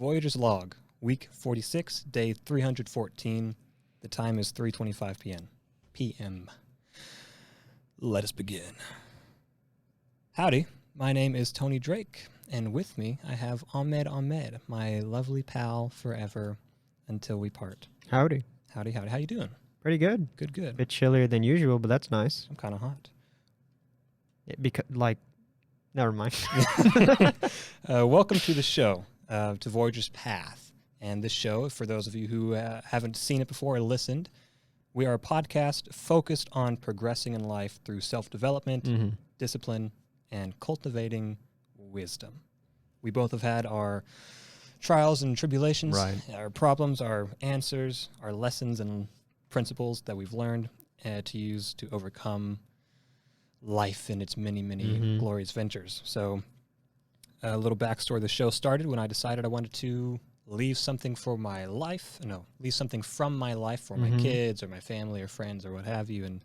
Voyagers log, week 46, day 314. The time is 3:25 p.m. Let us begin. Howdy, my name is Tony Drake, and with me I have Ahmed, my lovely pal forever until we part. Howdy. Howdy. How you doing? Pretty good. Good. Bit chillier than usual, but that's nice. I'm kind of hot. Never mind. Welcome to the show, to Voyagers Path. And this show, for those of you who haven't seen it before or listened, we are a podcast focused on progressing in life through self-development, discipline, and cultivating wisdom. We both have had our trials and tribulations, our problems, our answers, our lessons and principles that we've learned to use to overcome life in its many glorious ventures. So a little backstory. The show started when I decided I wanted to leave something from my life for my kids or my family or friends or what have you, and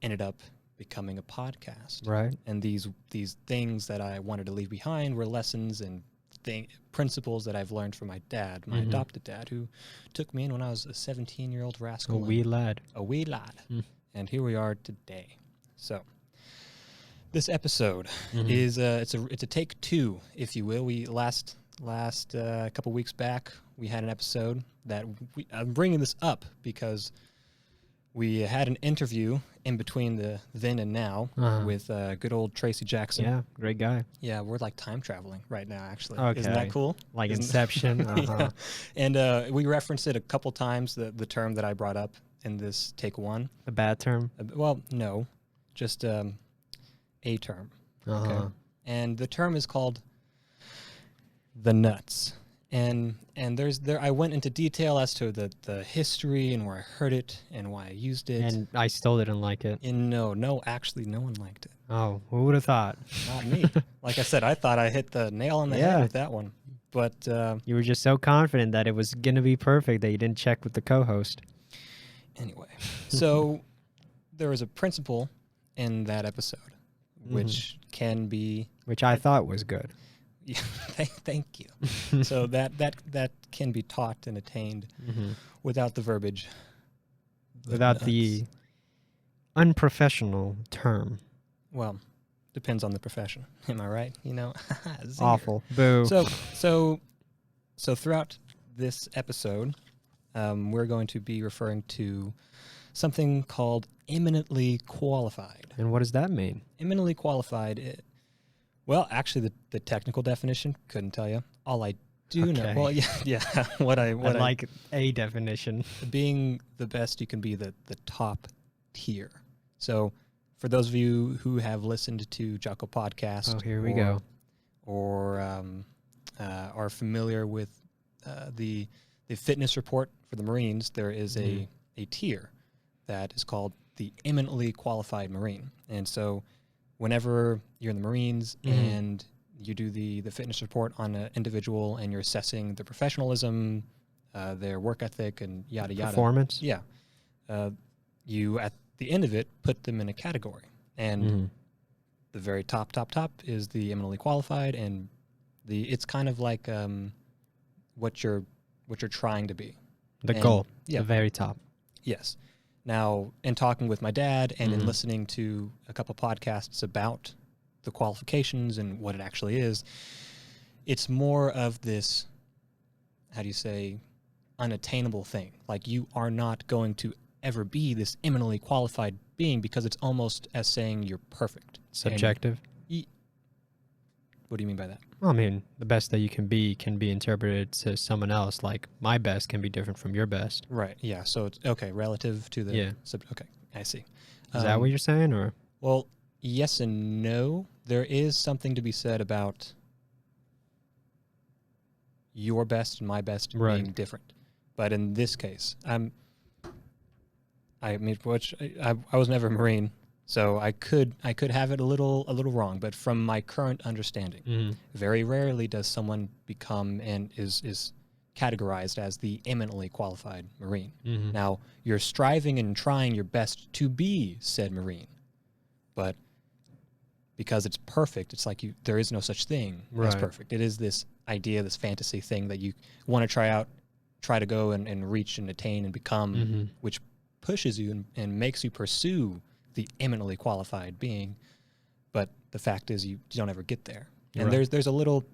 ended up becoming a podcast. Right. And these things that I wanted to leave behind were lessons and principles that I've learned from my dad, my adopted dad, who took me in when I was a 17-year-old rascal. A wee lad. And here we are today. So this episode is it's a take two, if you will. We last couple weeks back we had an episode that I'm bringing this up because we had an interview in between the then and now with good old Tracy Jackson. Yeah, great guy. Yeah, we're like time traveling right now, actually. Okay. Isn't that cool? Like Inception. Yeah. And we referenced it a couple times, the term that I brought up in this take one. A bad term? Well, no, just a term. Okay. And the term is called the nuts. And I went into detail as to the history and where I heard it and why I used it. And I still didn't like it. And actually no one liked it. Oh, who would have thought? Not me. Like I said, I thought I hit the nail on the head with that one. But you were just so confident that it was going to be perfect that you didn't check with the co-host. Anyway, so there was a principle in that episode which can be... Which I thought was good. Yeah, thank you. So that can be taught and attained without the verbiage. Without the unprofessional term. Well, depends on the profession. Am I right? You know, awful. Boo. So throughout this episode, we're going to be referring to something called imminently qualified. And what does that mean? Imminently qualified. Well, actually, the technical definition couldn't tell you. All I do know, well, yeah. I like a definition. Being the best you can be, the top tier. So, for those of you who have listened to Jocko Podcast, here we go, or are familiar with the fitness report for the Marines, there is a tier that is called the imminently qualified Marine, and so whenever you're in the Marines and you do the fitness report on an individual and you're assessing their professionalism, their work ethic, and yada yada. Performance? Yeah. You, at the end of it, put them in a category. And the very top is the eminently qualified, and it's kind of like what you're trying to be. The goal. Yeah. The very top. Yes. Now, in talking with my dad and in listening to a couple podcasts about the qualifications and what it actually is, it's more of this, how do you say, unattainable thing. Like, you are not going to ever be this eminently qualified being because it's almost as saying you're perfect. Subjective? What do you mean by that? Well, I mean, the best that you can be interpreted to someone else. Like, my best can be different from your best. Right, yeah. So, it's, okay, relative to the... Yeah. Okay, I see. Is that what you're saying, or...? Well, yes and no. There is something to be said about your best and my best being different. But in this case, I was never a Marine, so I could have it a little wrong. But from my current understanding, very rarely does someone become and is categorized as the eminently qualified Marine. Now, you're striving and trying your best to be said Marine, but because it's perfect, it's like there is no such thing as perfect. It is this idea, this fantasy thing that you want to try to go and reach and attain and become, which pushes you and makes you pursue the eminently qualified being. But the fact is you don't ever get there. And there's a little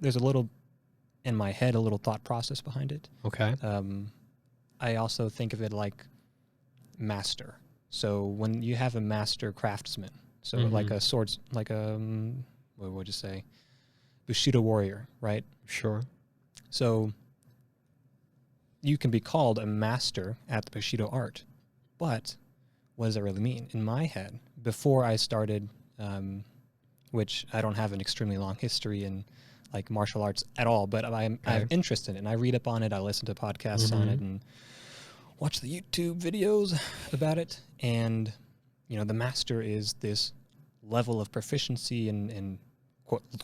in my head, a little thought process behind it. Okay. I also think of it like master. So when you have a master craftsman, so like a swords, like a, what would you say? Bushido warrior, right? Sure. So you can be called a master at the Bushido art, but what does that really mean? In my head, before I started, which I don't have an extremely long history in like martial arts at all, but I have interest in it, and I read up on it, I listen to podcasts on it, and watch the YouTube videos about it. And, you know, the master is this level of proficiency and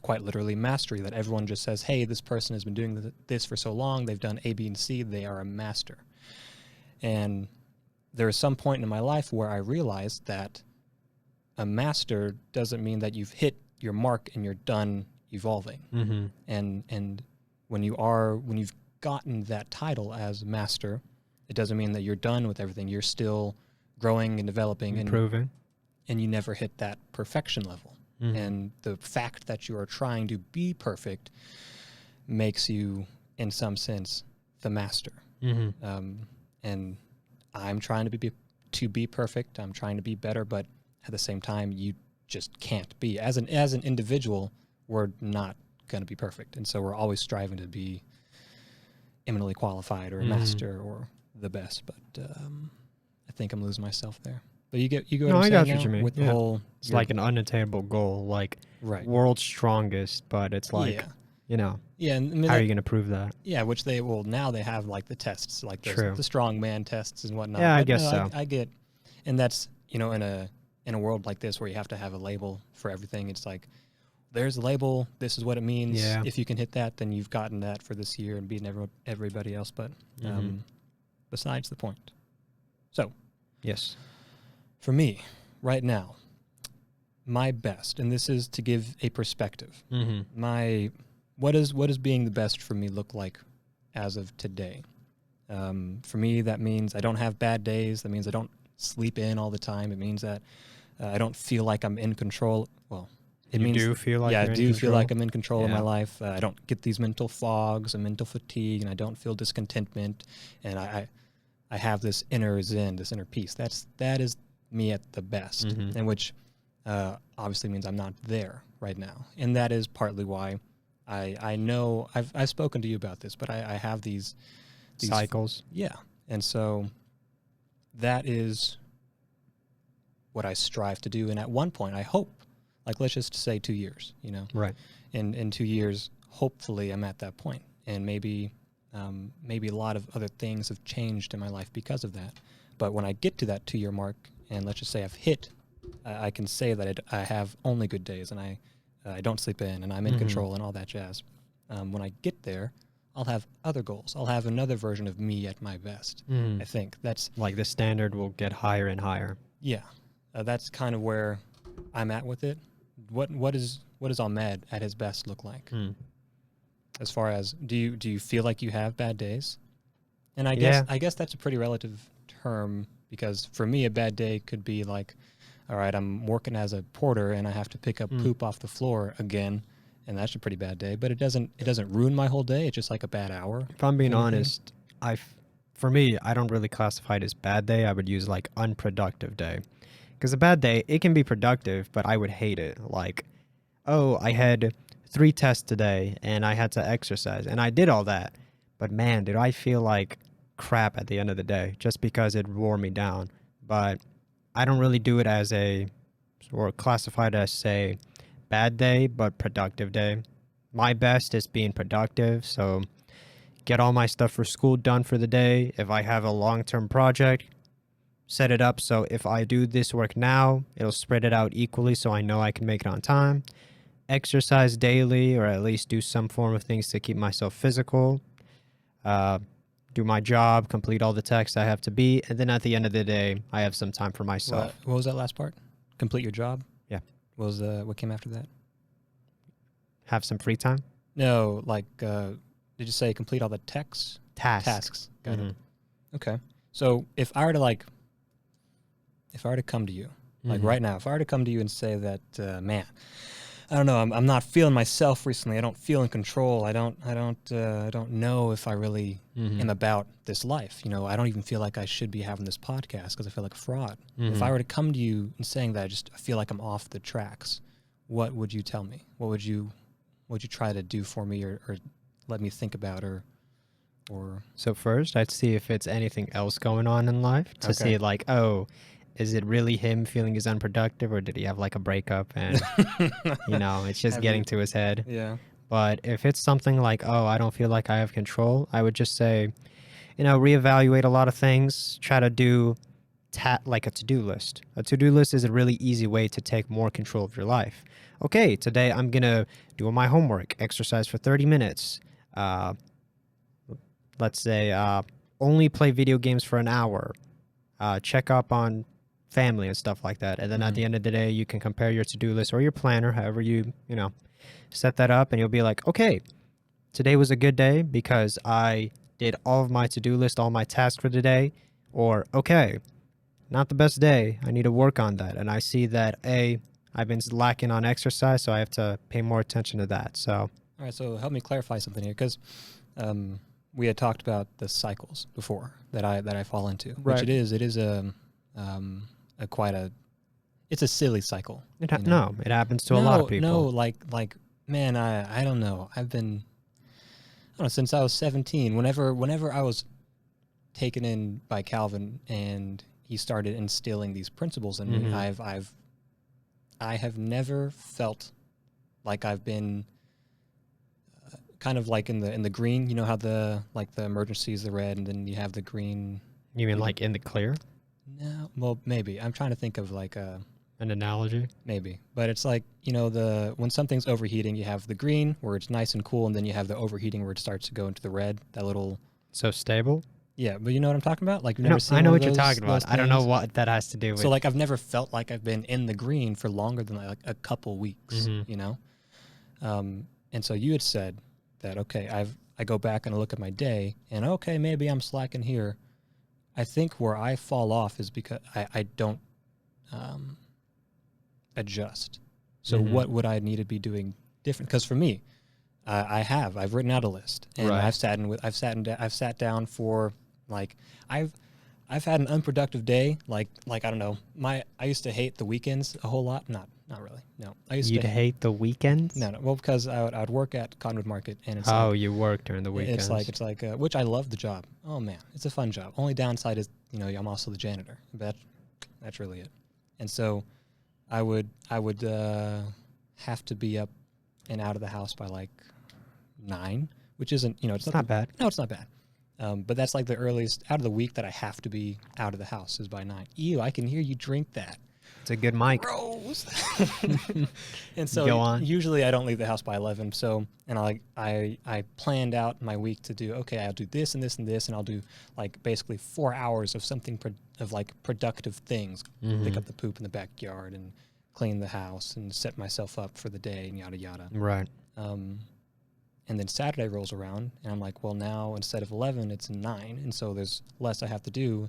quite literally mastery that everyone just says, hey, this person has been doing this for so long, they've done A, B, and C, they are a master. And there was some point in my life where I realized that a master doesn't mean that you've hit your mark and you're done evolving. And when you've gotten that title as master, it doesn't mean that you're done with everything. You're still growing and developing, improving, and you never hit that perfection level. And the fact that you are trying to be perfect makes you, in some sense, the master. And I'm trying to be perfect. I'm trying to be better, but at the same time, you just can't be. As an individual, we're not going to be perfect, and so we're always striving to be eminently qualified or a master or the best. But I think I'm losing myself there. But you get No, what I I'm got saying what you now? mean. With the whole, it's like an unattainable goal, like world's strongest, but it's like, you know, and I mean, how are you going to prove that? Yeah, which now they have like the tests, like the strong man tests and whatnot. Yeah, but I guess so. I get, and that's, you know, in a world like this where you have to have a label for everything, it's like, there's a label, this is what it means. Yeah. If you can hit that, then you've gotten that for this year and beaten everybody else. But besides the point. So, yes, for me, right now, my best, and this is to give a perspective. What does being the best for me look like as of today? For me, that means I don't have bad days. That means I don't sleep in all the time. It means that I don't feel like I'm in control. Well, it means do feel like I you're do in feel like I'm in control of my Yeah. life. I don't get these mental fogs and mental fatigue, and I don't feel discontentment. And I have this inner zen, this inner peace. That is me at the best, and which obviously means I'm not there right now. And that is partly why I know I've spoken to you about this, but I have these cycles. Yeah. And so that is what I strive to do. And at one point, I hope, like, let's just say 2 years, you know, Right. in 2 years, hopefully I'm at that point. And maybe a lot of other things have changed in my life because of that. But when I get to that 2-year mark, and let's just say I've hit, I can say that I have only good days, and I don't sleep in, and I'm in control and all that jazz. When I get there, I'll have other goals. I'll have another version of me at my best. I think that's like the standard will get higher and higher. Yeah, that's kind of where I'm at with it. What does Ahmed at his best look like? As far as do you feel like you have bad days? And I guess that's a pretty relative term, because for me a bad day could be like, all right, I'm working as a porter and I have to pick up poop off the floor again, and that's a pretty bad day. But it doesn't ruin my whole day. It's just like a bad hour. If I'm being honest, for me, I don't really classify it as bad day. I would use like unproductive day. Because a bad day, it can be productive, but I would hate it. Like, oh, I had 3 tests today and I had to exercise and I did all that. But man, did I feel like crap at the end of the day just because it wore me down. But I don't really do it as or classify it as, say, bad day, but productive day. My best is being productive. So get all my stuff for school done for the day. If I have a long-term project, set it up so if I do this work now, it'll spread it out equally so I know I can make it on time. Exercise daily, or at least do some form of things to keep myself physical. Do my job, complete all the tasks I have to be, and then at the end of the day, I have some time for myself. What was that last part? Complete your job? Yeah. What came after that? Have some free time. No, like, did you say complete all the tasks? Got it. Okay. So if I were to come to you, like right now, if I were to come to you and say that, man, I don't know, I'm not feeling myself recently. I don't feel in control. I don't know if I really am about this life. You know, I don't even feel like I should be having this podcast because I feel like a fraud. If I were to come to you and saying that, I feel like I'm off the tracks. What would you tell me? What would you try to do for me, or let me think about, or? So first, I'd see if it's anything else going on in life to see like, oh, is it really him feeling he's unproductive, or did he have like a breakup and it's just getting to his head? Yeah. But if it's something like, oh, I don't feel like I have control, I would just say, reevaluate a lot of things, try to do like a to-do list. A to-do list is a really easy way to take more control of your life. Okay, today I'm going to do my homework, exercise for 30 minutes. Let's say only play video games for an hour, check up on family and stuff like that. And then at the end of the day, you can compare your to-do list or your planner, however you set that up, and you'll be like, okay, today was a good day because I did all of my to-do list, all my tasks for the day. Or, okay, not the best day. I need to work on that. And I see that, I've been lacking on exercise, so I have to pay more attention to that. So, all right, so help me clarify something here, because we had talked about the cycles before that I fall into, right. Which it is it's a silly cycle. No, it happens to a lot of people. No, like man, I don't know. I don't know, since I was 17. Whenever I was taken in by Calvin and he started instilling these principles in me, I have never felt like I've been kind of like in the green. You know how the emergency is the red, and then you have the green. You mean like in the clear? No, well, maybe. I'm trying to think of like an analogy. Maybe, but it's like, when something's overheating, you have the green where it's nice and cool, and then you have the overheating where it starts to go into the red. That little. So stable. Yeah, but you know what I'm talking about? Like, you've never seen. I know what you're talking about. I don't know what that has to do with. So like, I've never felt like I've been in the green for longer than like a couple weeks. And so you had said that, okay, I go back and I look at my day, and okay, maybe I'm slacking here. I think where I fall off is because I don't adjust. So what would I need to be doing different? Because for me, I've written out a list, and I've sat down for like I've had an unproductive day. Like I don't know. I used to hate the weekends a whole lot. Not really. No, I used to hate the weekends. No. Well, because I'd work at Cottonwood Market, and it's you work during the weekends. It's like which I love the job. Oh man, it's a fun job. Only downside is I'm also the janitor. But that's really it. And so I would have to be up and out of the house by like 9, which isn't it's not bad. No, it's not bad. But that's like the earliest out of the week that I have to be out of the house is by 9. Ew, I can hear you drink that. It's a good mic. Gross. And so usually I don't leave the house by 11. So, and I planned out my week to do, okay, I'll do this and this and this, and I'll do like basically 4 hours of something of like productive things. Pick up the poop in the backyard and clean the house and set myself up for the day and yada yada. Right. And then Saturday rolls around, and I'm like, well, now instead of 11, it's 9, and so there's less I have to do,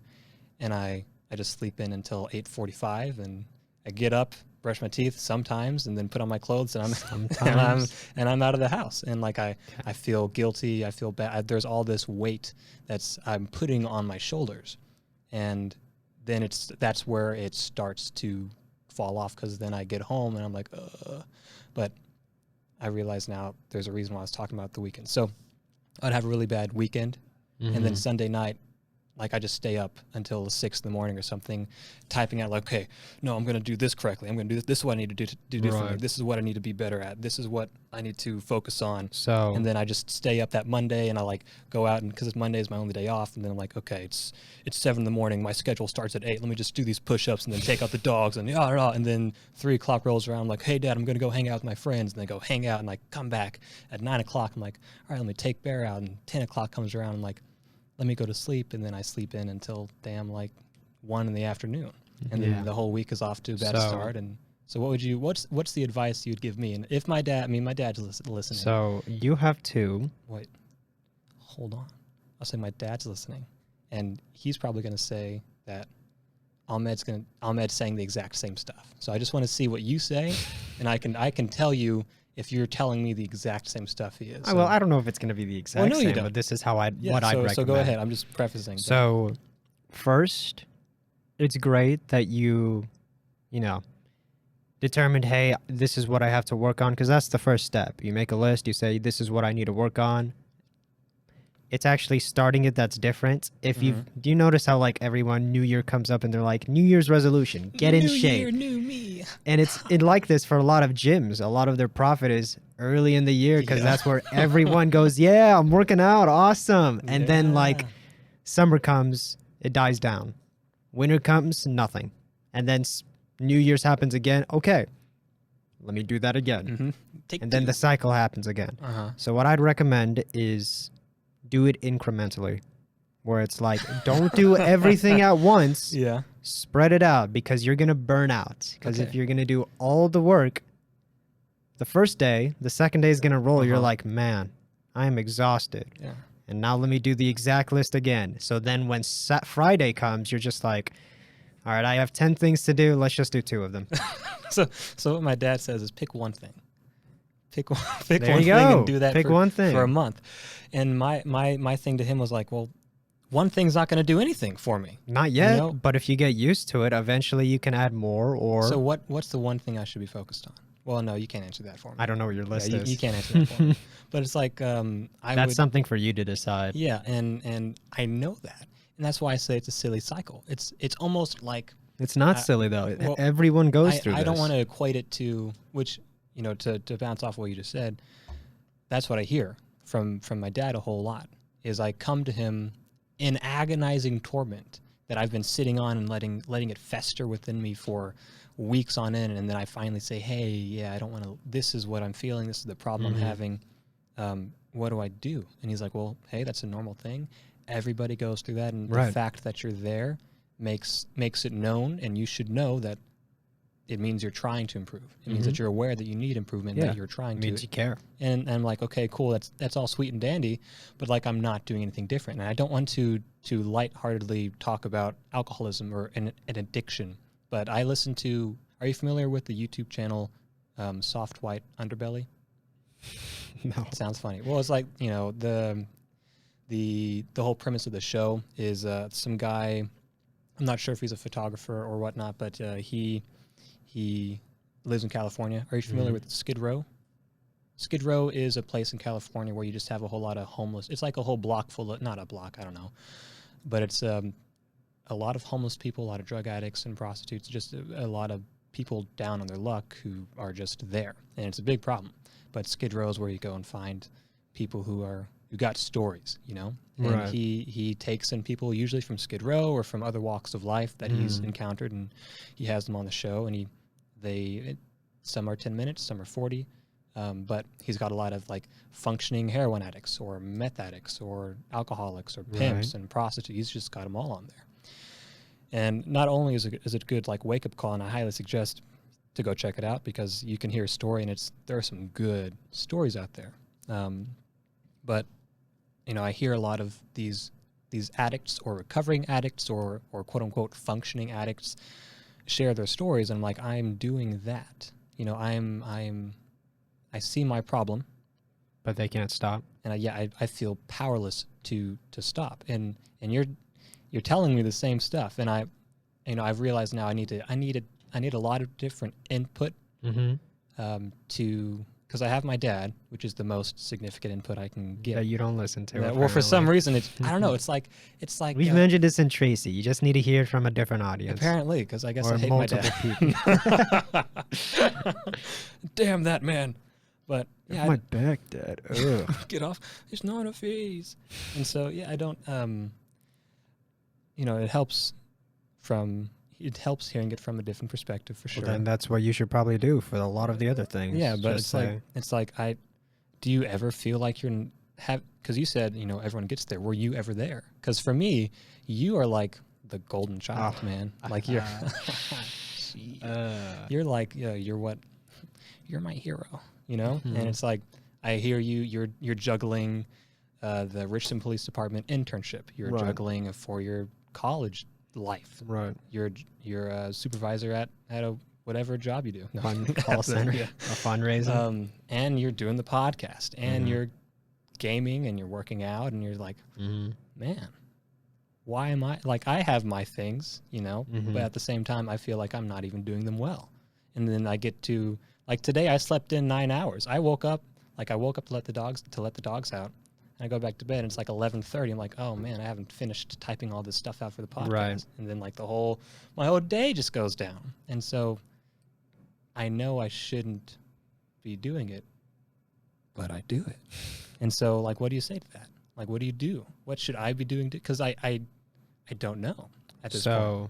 and I just sleep in until 8:45, and I get up, brush my teeth sometimes, and then put on my clothes, and I'm out of the house, and like I feel guilty, I feel bad. There's all this weight I'm putting on my shoulders, and then that's where it starts to fall off, because then I get home and I'm like, but I realize now there's a reason why I was talking about the weekend. So I'd have a really bad weekend, and then Sunday night, like I just stay up until 6 in the morning or something, typing out like, okay, no, I'm going to do this correctly. I'm going to do this. This is what I need to do differently. This is what I need to be better at. This is what I need to focus on. So, and then I just stay up that Monday, and I like go out, and because Monday is my only day off, and then I'm like, okay, it's 7 in the morning. My schedule starts at 8. Let me just do these push-ups and then take out the dogs, and and then 3 o'clock rolls around. I'm like, hey, Dad, I'm going to go hang out with my friends, and then go hang out, and like come back at 9 o'clock. I'm like, all right, let me take Bear out, and 10 o'clock comes around. I'm like, let me go to sleep, and then I sleep in until damn like 1 in the afternoon, and then the whole week is off to a bad start. And So what's the advice you'd give me? And if my dad's listening. So you have to. Wait, hold on. I'll say my dad's listening, and he's probably going to say that Ahmed's saying the exact same stuff. So I just want to see what you say, and I can tell you if you're telling me the exact same stuff he is. So, Well, I don't know if it's going to be the exact no, you same, don't. but this is how I'd yeah, recommend. So go ahead. I'm just prefacing. So first, it's great that you determined, hey, this is what I have to work on, because that's the first step. You make a list, you say, this is what I need to work on. It's actually starting it that's different. If do you notice how like everyone New Year comes up and they're like, New Year's resolution, get in shape. New Year, new me. And it's like this for a lot of gyms. A lot of their profit is early in the year because that's where everyone goes, yeah, I'm working out, awesome. And then like summer comes, it dies down. Winter comes, nothing. And then New Year's happens again. Okay, let me do that again. And then the cycle happens again. So what I'd recommend is do it incrementally, where it's like, don't do everything at once. Yeah. Spread it out, because you're going to burn out. Because if you're going to do all the work the first day, the second day is going to roll. You're like, man, I am exhausted. Yeah. And now let me do the exact list again. So then when Friday comes, you're just like, all right, I have 10 things to do. Let's just do 2 of them. So what my dad says is pick one thing. Pick one There thing you go. and do that Pick for, one thing for a month. And my thing to him was like, well, one thing's not going to do anything for me. Not yet, You know? but if you get used to it, eventually you can add more. Or So what's the one thing I should be focused on? Well, no, you can't answer that for me. I don't know what your list Yeah, is. you can't answer that for me. But it's like That's something for you to decide. Yeah, and I know that, and that's why I say it's a silly cycle. It's almost like It's not silly though. well, Everyone goes through this. I don't want to equate it to which, to bounce off what you just said. That's what I hear from my dad a whole lot. Is I come to him in agonizing torment that I've been sitting on and letting it fester within me for weeks on end, and then I finally say, hey, yeah, I don't want to, this is what I'm feeling, this is the problem I'm having, what do I do? And he's like, well, hey, that's a normal thing, everybody goes through that, and the fact that you're there makes it known, and you should know that it means you're trying to improve. It means that you're aware that you need improvement, that you're trying to. It means you care. And I'm like, okay, cool, that's all sweet and dandy, but like I'm not doing anything different. And I don't want to lightheartedly talk about alcoholism or an addiction, but I listen to, are you familiar with the YouTube channel Soft White Underbelly? No. Sounds funny. Well, it's like, the whole premise of the show is some guy, I'm not sure if he's a photographer or whatnot, but he lives in California. Are you familiar with Skid Row? Skid Row is a place in California where you just have a whole lot of homeless. It's like a whole block full of, not a block, I don't know, but it's a lot of homeless people, a lot of drug addicts and prostitutes, just a lot of people down on their luck who are just there. And it's a big problem. But Skid Row is where you go and find people who got stories, And he takes in people usually from Skid Row or from other walks of life that he's encountered, and he has them on the show, and some are 10 minutes, some are 40, but he's got a lot of like functioning heroin addicts or meth addicts or alcoholics or pimps and prostitutes. He's just got them all on there. And not only is it a good like wake up call, and I highly suggest to go check it out, because you can hear a story, and there are some good stories out there. But I hear a lot of these addicts or recovering addicts or quote unquote functioning addicts share their stories, and I'm like, I'm doing that. I see my problem, but they can't stop. And I feel powerless to stop. And you're telling me the same stuff, and I've realized now I need a lot of different input because I have my dad, which is the most significant input I can get. That you don't listen to. Well, for some reason, I don't know. It's like we've mentioned this in Tracy. You just need to hear it from a different audience. Apparently, because I guess or I hate multiple my dad. people. Damn that man! But yeah, my back, Dad. Ugh. Get off. It's not a phase. And so I don't. It helps hearing it from a different perspective for sure. Well, then that's what you should probably do for a lot of the other things. Yeah, but it's like do you ever feel like because you said, everyone gets there. Were you ever there? Because for me, you are like the golden child, man. Like you're You're like, you're what? You're my hero, you know? Mhm. And it's like, I hear you. You're juggling the Richmond Police Department internship. You're Right. juggling for your college life. Right. You're a supervisor at a whatever job you do. No, Fun call center. yeah. A fundraiser. And you're doing the podcast, and Mhm. you're gaming, and you're working out, and you're like, man, why am I like, I have my things, you know, but at the same time, I feel like I'm not even doing them well. And then I get to, like, today I slept in 9 hours. I woke up to let the dogs out. And I go back to bed and it's like 11:30. I'm like, oh man, I haven't finished typing all this stuff out for the podcast. Right. And then like my whole day just goes down. And so I know I shouldn't be doing it, but I do it. And so, like, what do you say to that? Like, what do you do? What should I be doing? Because I don't know at this point. So,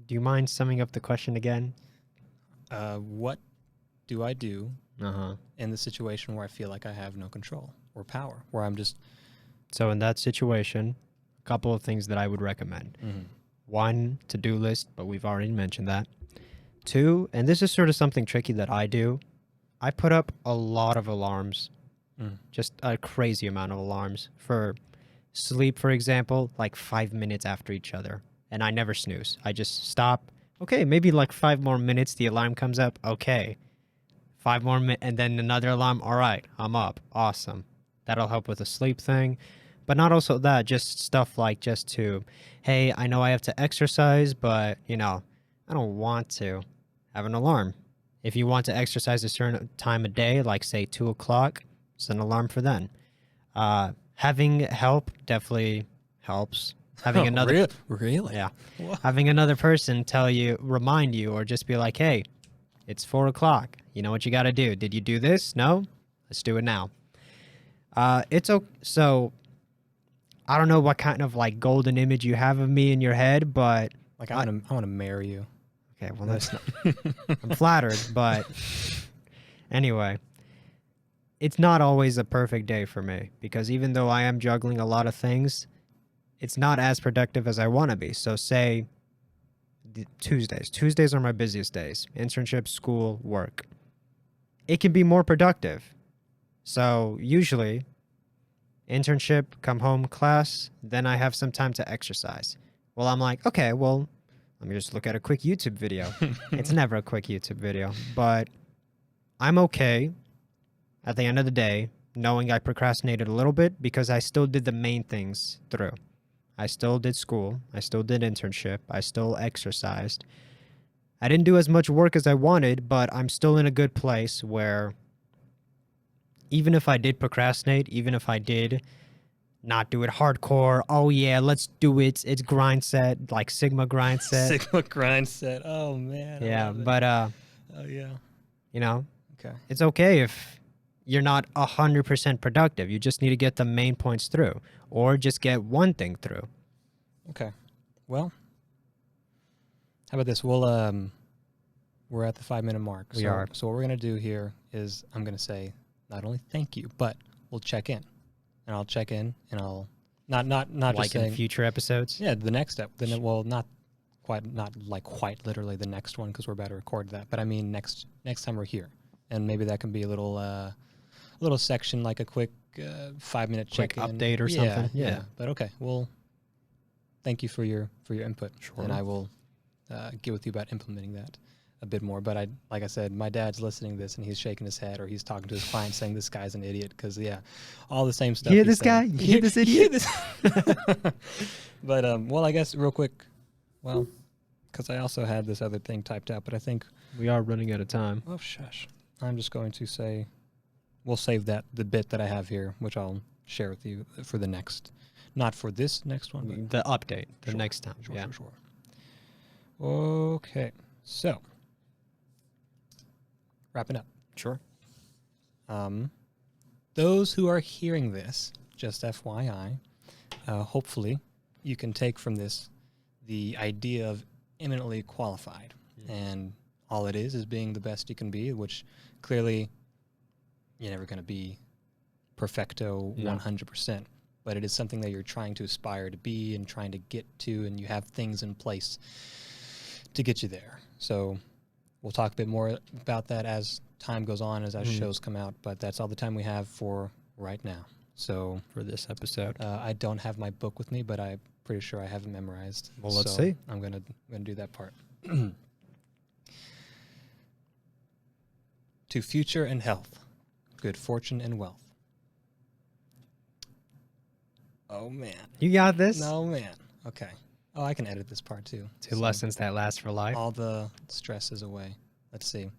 do you mind summing up the question again? What do I do Uh-huh. in the situation where I feel like I have no control or power, where I'm just... So in that situation, a couple of things that I would recommend. One, to-do list, but we've already mentioned that. Two, and this is sort of something tricky that I do, I put up a lot of alarms, just a crazy amount of alarms. For sleep, for example, like 5 minutes after each other. And I never snooze. I just stop. Okay, maybe like 5 more minutes, the alarm comes up. Okay. 5 more minutes, and then another alarm. All right, I'm up. Awesome. That'll help with the sleep thing. But not also that, just stuff like just to, hey, I know I have to exercise, but, you know, I don't want to. Have an alarm. If you want to exercise a certain time of day, like say 2 o'clock, set an alarm for then. Having help definitely helps. Having another... Really? Yeah. What? Having another person remind you, or just be like, hey, it's 4 o'clock. You know what you got to do. Did you do this? No? Let's do it now. It's okay. So I don't know what kind of like golden image you have of me in your head, but Like, I want to marry you. okay, well, that's not... I'm flattered, but anyway, it's not always a perfect day for me, because even though I am juggling a lot of things, it's not as productive as I want to be. So say Tuesdays. Tuesdays are my busiest days. Internship, school, work. It can be more productive. So usually, internship, come home, class, then I have some time to exercise. Well, I'm like, okay, well, let me just look at a quick YouTube video. It's never a quick YouTube video, but I'm okay at the end of the day knowing I procrastinated a little bit because I still did the main things through. I still did school. I still did internship. I still exercised. I didn't do as much work as I wanted, but I'm still in a good place where even if I did procrastinate, even if I did not do it hardcore, oh yeah, let's do it. It's grind set, like Sigma grind set. Sigma grind set. Oh, man. Yeah, but oh, yeah. you know, Okay. it's okay if you're not 100% productive. You just need to get the main points through, or just get one thing through. Okay. Well, how about this? We're at the 5-minute mark. We are. So what we're going to do here is I'm going to say not only thank you, but we'll check in. And I'll check in, and I'll not Like just in saying, future episodes. yeah, the next step. Then well, not quite literally the next one, because we're about to record that. But I mean next time we're here, and maybe that can be a little section, like a quick 5-minute Quick check-in update or something. Yeah. But okay, well, thank you for your input, Sure. and I will get with you about implementing that a bit more. But like I said, my dad's listening to this, and he's shaking his head, or he's talking to his client saying this guy's an idiot, because all the same stuff. You hear he's this guy? saying. You hear this idiot? But well, I guess real quick, well, because I also had this other thing typed out, but I think We are running out of time. oh shush, I'm just going to say we'll save the bit that I have here, which I'll share with you for the next, not for this next one, but The update, the Sure, next time. Sure, Yeah. sure. Okay, so wrapping up. Sure. Those who are hearing this, just FYI, hopefully you can take from this the idea of imminently qualified. And all it is being the best you can be, which clearly you're never going to be perfecto No. 100%. but it is something that you're trying to aspire to be and trying to get to, and you have things in place to get you there. So we'll talk a bit more about that as time goes on, as our shows come out, but that's all the time we have for right now. So For this episode. I don't have my book with me, but I'm pretty sure I have it memorized. Well, let's So see. I'm gonna do that part. To future and health, good fortune and wealth. Oh man. You got this? No man. Okay. Oh, I can edit this part too. Two So lessons that last for life. all the stress is away. Let's see.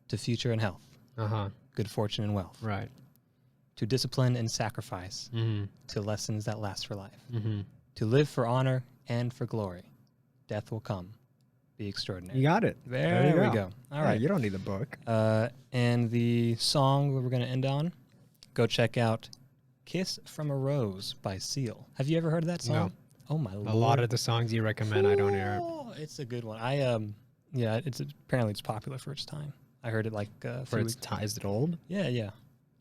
To future and health, Uh-huh. good fortune and wealth. Right. To discipline and sacrifice, Mm-hmm. to lessons that last for life. Mm-hmm. To live for honor and for glory. Death will come. Be extraordinary. You got it. There we go. All Yeah, right. you don't need the book. And the song we're going to end on, go check out Kiss from a Rose by Seal. Have you ever heard of that song? No. Oh, my Lord. A lot of the songs you recommend, I don't hear. Oh, it's a good one. Yeah, apparently it's popular for its time. I heard it like a For few its weeks. time, is it old? Yeah.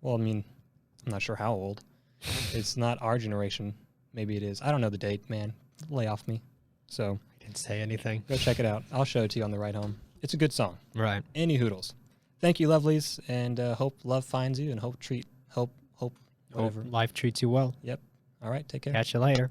Well, I mean, I'm not sure how old. It's not our generation. Maybe it is. I don't know the date, man. Lay off me. So I didn't say anything. go check it out. I'll show it to you on the ride home. It's a good song. Right. Any hoodles. Thank you, lovelies, and hope love finds you, and hope Hope whatever. life treats you well. Yep. All right. Take care. Catch you later.